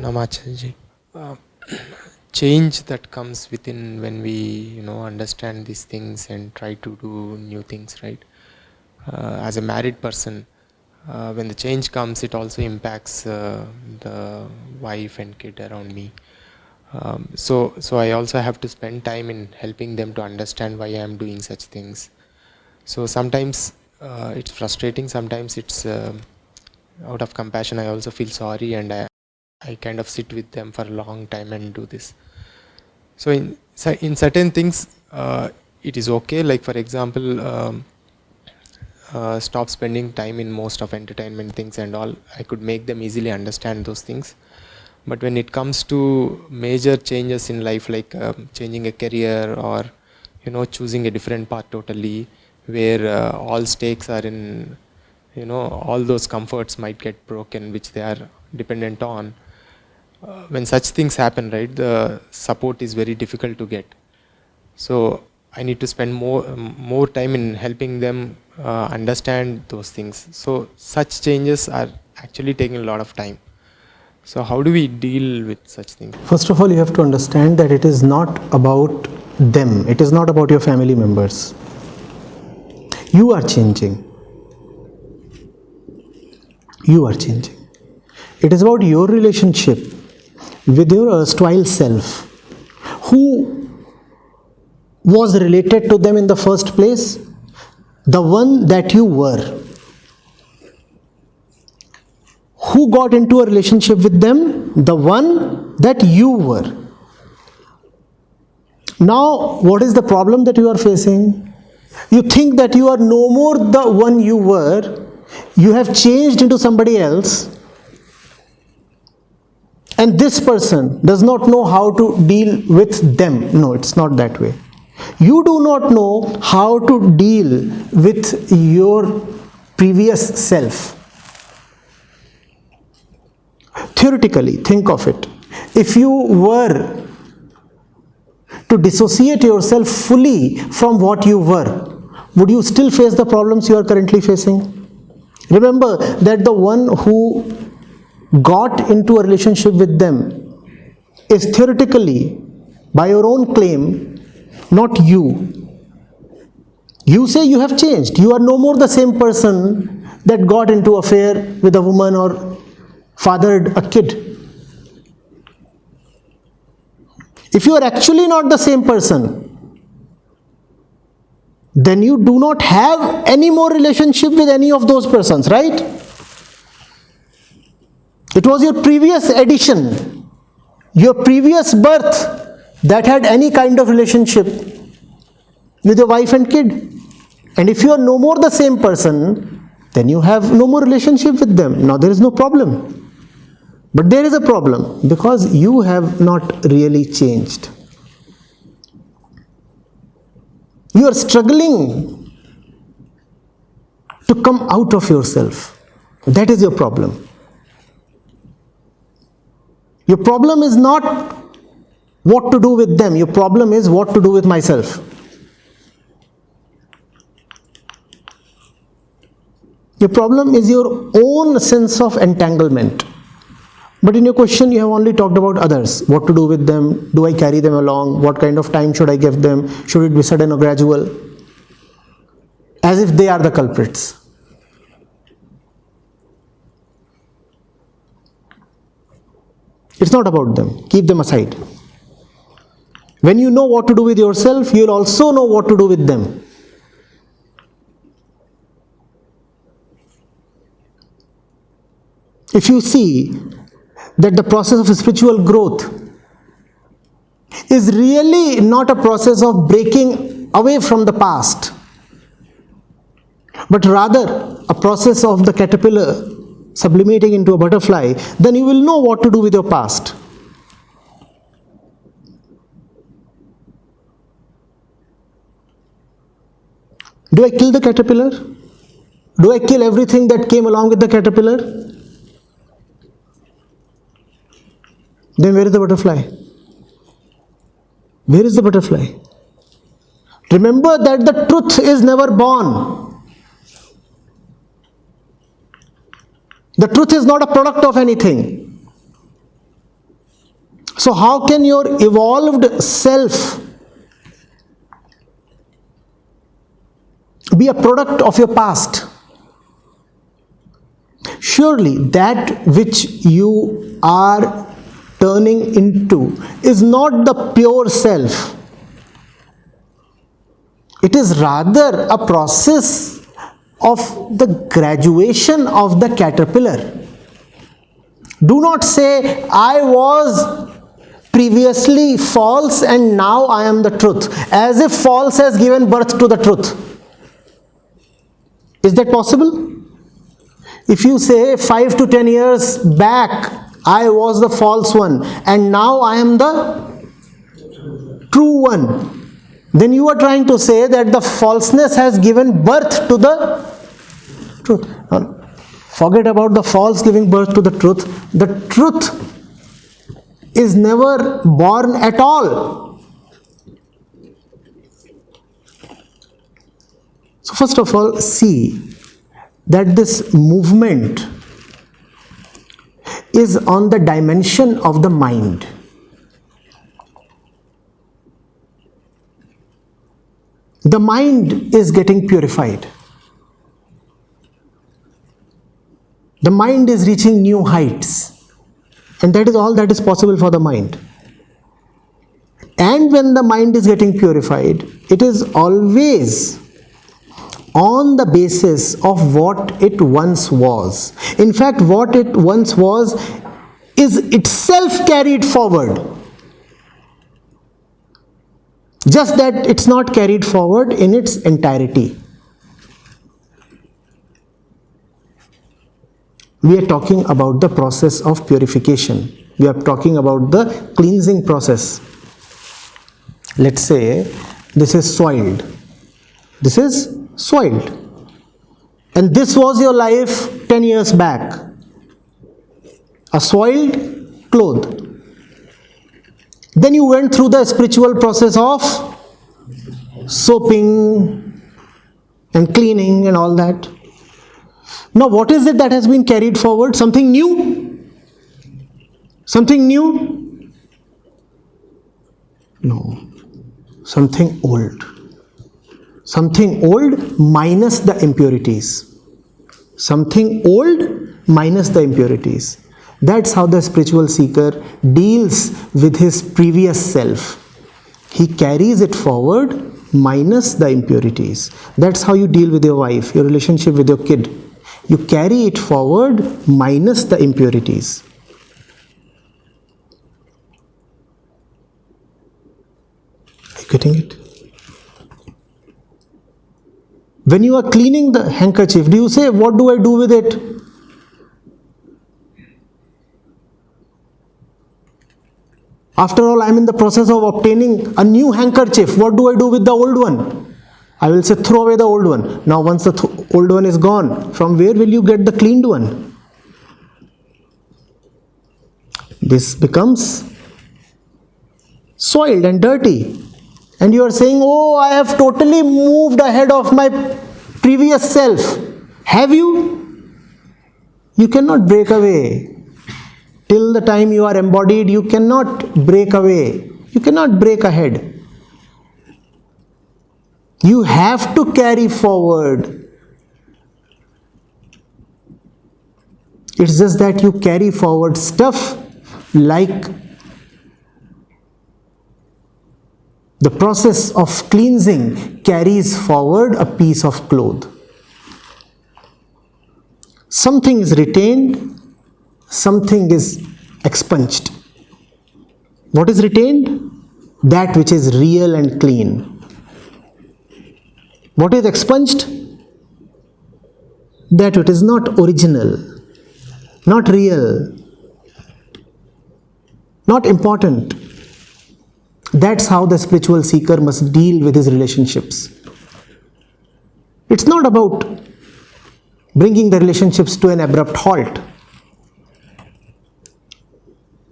Pranamacharji. Change that comes within when we, understand these things and try to do new things, right? As a married person, when the change comes, it also impacts the wife and kid around me. So I also have to spend time in helping them to understand why I am doing such things. So sometimes it's frustrating, sometimes it's out of compassion. I also feel sorry, and I kind of sit with them for a long time and do this. So in certain things, it is okay. Like for example, stop spending time in most of entertainment things and all. I could make them easily understand those things. But when it comes to major changes in life, like changing a career or choosing a different path totally, where all stakes are in, all those comforts might get broken, which they are dependent on. When such things happen, right, the support is very difficult to get. So I need to spend more time in helping them understand those things. So such changes are actually taking a lot of time. So how do we deal with such things? First of all, you have to understand that it is not about them. It is not about your family members. You are changing. You are changing. It is about your relationship with your erstwhile self. Who was related to them in the first place? The one that you were. Who got into a relationship with them? The one that you were. Now, what is the problem that you are facing? You think that you are no more the one you were. You have changed into somebody else. And this person does not know how to deal with them. No, it's not that way. You do not know how to deal with your previous self. Theoretically, think of it. If you were to dissociate yourself fully from what you were, would you still face the problems you are currently facing? Remember that the one who got into a relationship with them is theoretically, by your own claim, not you. You say you have changed. You are no more the same person that got into an affair with a woman or fathered a kid. If you are actually not the same person, then you do not have any more relationship with any of those persons, right? It was your previous addition, your previous birth that had any kind of relationship with your wife and kid. And if you are no more the same person, then you have no more relationship with them. Now there is no problem. But there is a problem because you have not really changed. You are struggling to come out of yourself. That is your problem. Your problem is not what to do with them. Your problem is what to do with myself. Your problem is your own sense of entanglement. But in your question, you have only talked about others. What to do with them? Do I carry them along? What kind of time should I give them? Should it be sudden or gradual? As if they are the culprits. It's not about them. Keep them aside. When you know what to do with yourself, you will also know what to do with them. If you see that the process of spiritual growth is really not a process of breaking away from the past, but rather a process of the caterpillar sublimating into a butterfly, then you will know what to do with your past. Do I kill the caterpillar? Do I kill everything that came along with the caterpillar? Then where is the butterfly? Where is the butterfly? Remember that the truth is never born. The truth is not a product of anything. So how can your evolved self be a product of your past? Surely that which you are turning into is not the pure self. It is rather a process of the graduation of the caterpillar. Do not say, I was previously false and now I am the truth, as if false has given birth to the truth. Is that possible? If you say 5 to 10 years back, I was the false one and now I am the true one, then you are trying to say that the falseness has given birth to the truth. Now, forget about the false giving birth to the truth. The truth is never born at all. So first of all, see that this movement is on the dimension of the mind. The mind is getting purified. The mind is reaching new heights. And that is all that is possible for the mind. And when the mind is getting purified, it is always on the basis of what it once was. In fact, what it once was is itself carried forward. Just that it's not carried forward in its entirety. We are talking about the process of purification. We are talking about the cleansing process. Let's say this is soiled. This is soiled. And this was your life 10 years back. A soiled cloth. Then you went through the spiritual process of soaping and cleaning and all that. Now what is it that has been carried forward? Something new? Something new? No. Something old. Something old minus the impurities. Something old minus the impurities. That's how the spiritual seeker deals with his previous self. He carries it forward minus the impurities. That's how you deal with your wife, your relationship with your kid. You carry it forward minus the impurities. Are you getting it? When you are cleaning the handkerchief, do you say, what do I do with it? After all, I am in the process of obtaining a new handkerchief. What do I do with the old one? I will say, throw away the old one. Now, once the old one is gone, from where will you get the cleaned one? This becomes soiled and dirty. And you are saying, oh, I have totally moved ahead of my previous self. Have you? You cannot break away. Till the time you are embodied, you cannot break away. You cannot break ahead. You have to carry forward. It's just that you carry forward stuff like the process of cleansing carries forward a piece of cloth. Something is retained, something is expunged. What is retained? That which is real and clean. What is expunged? That which is not original, not real, not important. That's how the spiritual seeker must deal with his relationships. It's not about bringing the relationships to an abrupt halt.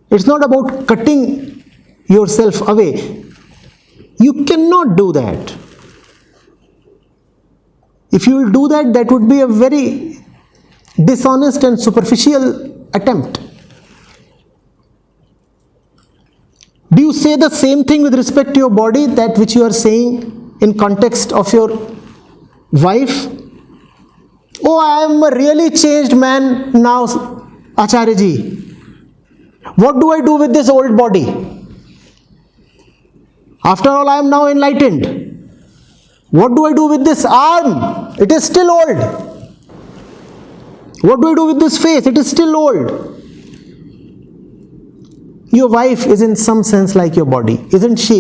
It's not about cutting yourself away. You cannot do that. If you will do that, that would be a very dishonest and superficial attempt. you say the same thing with respect to your body, that which you are saying in context of your wife? Oh, I am a really changed man now, Acharya ji. What do I do with this old body? After all, I am now enlightened. What do I do with this arm? It is still old. What do I do with this face? It is still old. Your wife is in some sense like your body. Isn't she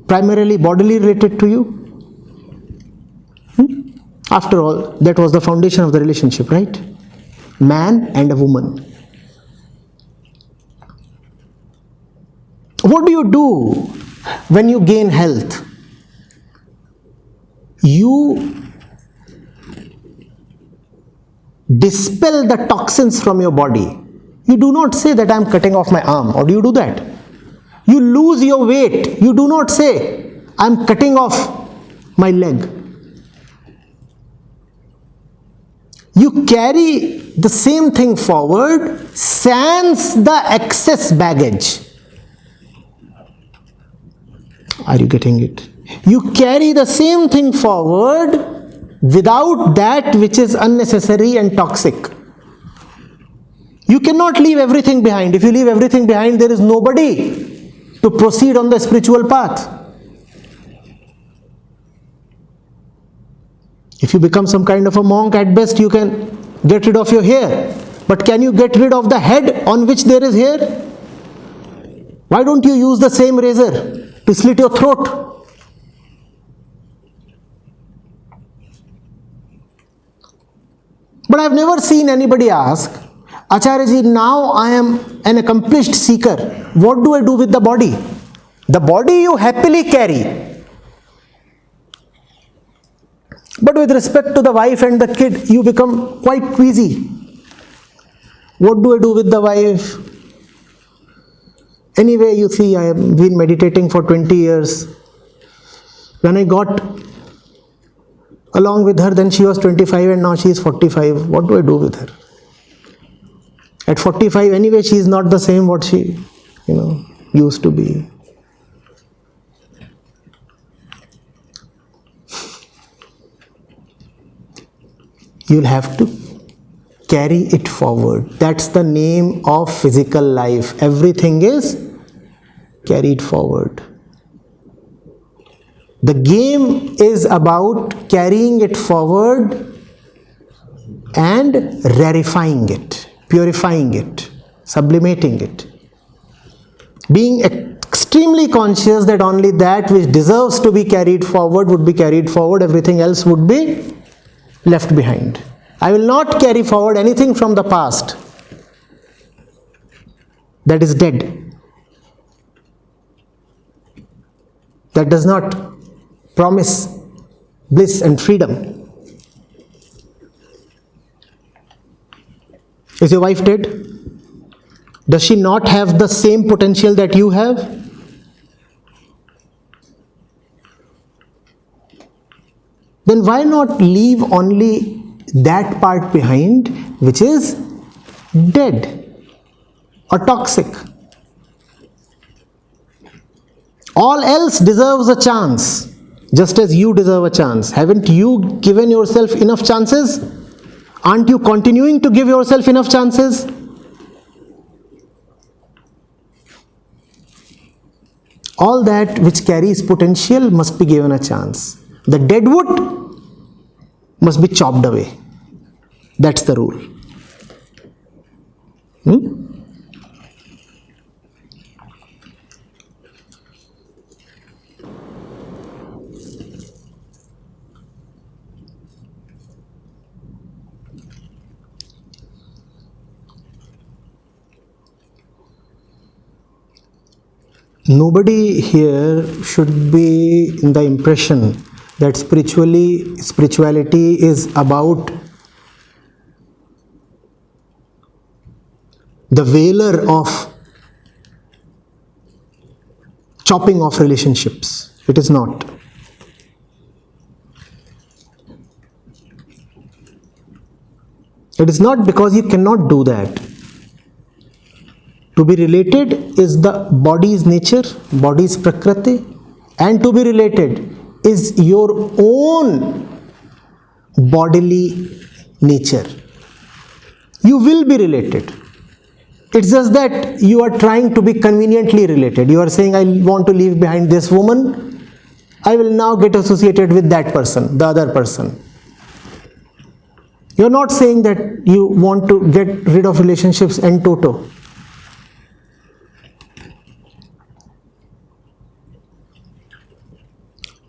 primarily bodily related to you? After all, that was the foundation of the relationship, right? Man and a woman. What do you do when you gain health? You dispel the toxins from your body. You do not say that I am cutting off my arm, or do you do that? You lose your weight. You do not say I am cutting off my leg. You carry the same thing forward, sans the excess baggage. Are you getting it? You carry the same thing forward without that which is unnecessary and toxic. You cannot leave everything behind. If you leave everything behind, there is nobody to proceed on the spiritual path. If you become some kind of a monk, at best you can get rid of your hair. But can you get rid of the head on which there is hair? Why don't you use the same razor to slit your throat? But I have never seen anybody ask, Acharya ji, now I am an accomplished seeker. What do I do with the body? The body you happily carry. But with respect to the wife and the kid, you become quite queasy. What do I do with the wife? Anyway, you see, I have been meditating for 20 years. When I got along with her, then she was 25 and now she is 45. What do I do with her? At 45, anyway, she is not the same what she, used to be. You'll have to carry it forward. That's the name of physical life. Everything is carried forward. The game is about carrying it forward and rarefying it, purifying it, sublimating it. Being extremely conscious that only that which deserves to be carried forward would be carried forward, everything else would be left behind. I will not carry forward anything from the past that is dead, that does not promise bliss and freedom. Is your wife dead? Does she not have the same potential that you have? Then why not leave only that part behind which is dead or toxic? All else deserves a chance, just as you deserve a chance. Haven't you given yourself enough chances? Aren't you continuing to give yourself enough chances? All that which carries potential must be given a chance. The dead wood must be chopped away. That's the rule. Nobody here should be in the impression that spirituality is about the valor of chopping off relationships. It is not. It is not because you cannot do that. To be related is the body's nature, body's prakriti, and to be related is your own bodily nature. You will be related. It's just that you are trying to be conveniently related. You are saying, I want to leave behind this woman, I will now get associated with that person, the other person. You're not saying that you want to get rid of relationships en toto.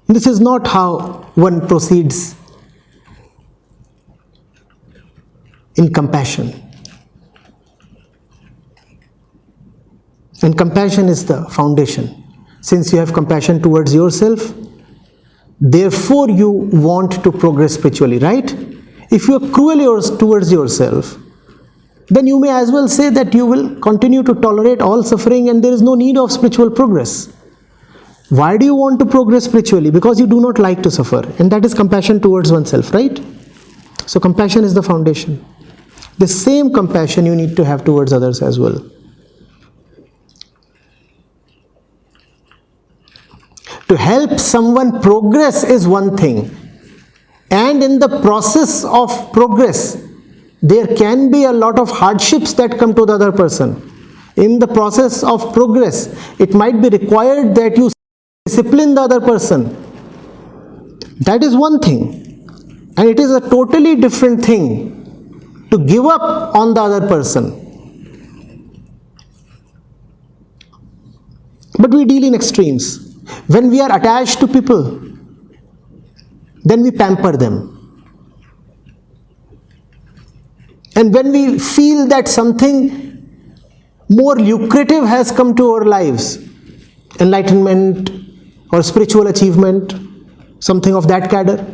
This is not how one proceeds in compassion. And compassion is the foundation. Since you have compassion towards yourself, therefore you want to progress spiritually, right? If you are cruel towards yourself, then you may as well say that you will continue to tolerate all suffering and there is no need of spiritual progress. Why do you want to progress spiritually? Because you do not like to suffer, and that is compassion towards oneself, right? So compassion is the foundation. The same compassion you need to have towards others as well. To help someone progress is one thing, and in the process of progress, there can be a lot of hardships that come to the other person. In the process of progress, it might be required that you discipline the other person. That is one thing, and it is a totally different thing to give up on the other person. But we deal in extremes. When we are attached to people, then we pamper them. And when we feel that something more lucrative has come to our lives, enlightenment or spiritual achievement, something of that cadre,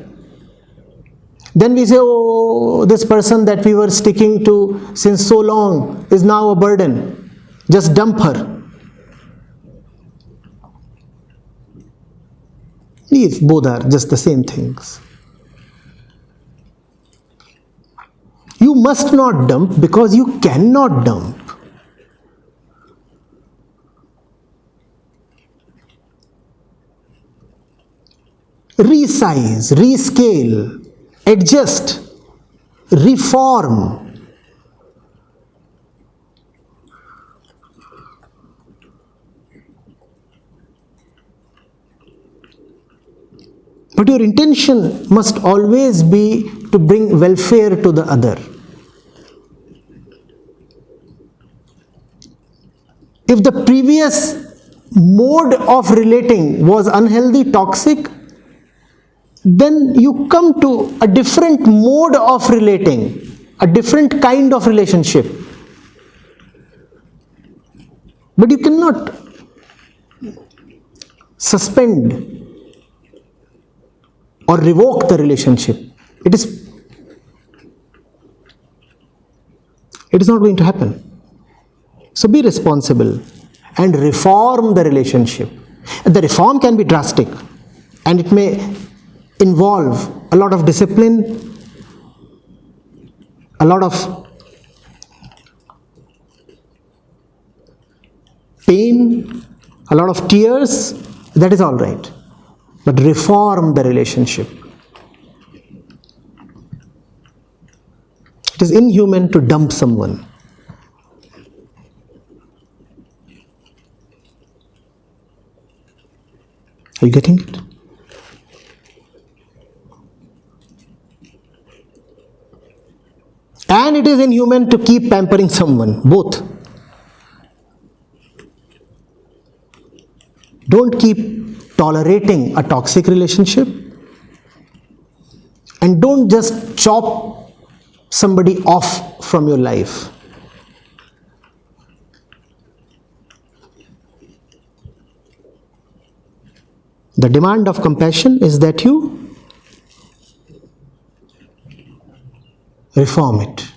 then we say, oh, this person that we were sticking to since so long is now a burden. Just dump her. These both are just the same things. You must not dump because you cannot dump. Resize, rescale, adjust, reform. But your intention must always be to bring welfare to the other. If the previous mode of relating was unhealthy, toxic, then you come to a different mode of relating, a different kind of relationship. But you cannot suspend or revoke the relationship. It is not going to happen. So be responsible and reform the relationship. And the reform can be drastic, and it may involve a lot of discipline, a lot of pain, a lot of tears. That is all right. But reform the relationship. It is inhuman to dump someone. Are you getting it? And it is inhuman to keep pampering someone. Both. Don't keep tolerating a toxic relationship, and don't just chop somebody off from your life. The demand of compassion is that you reform it.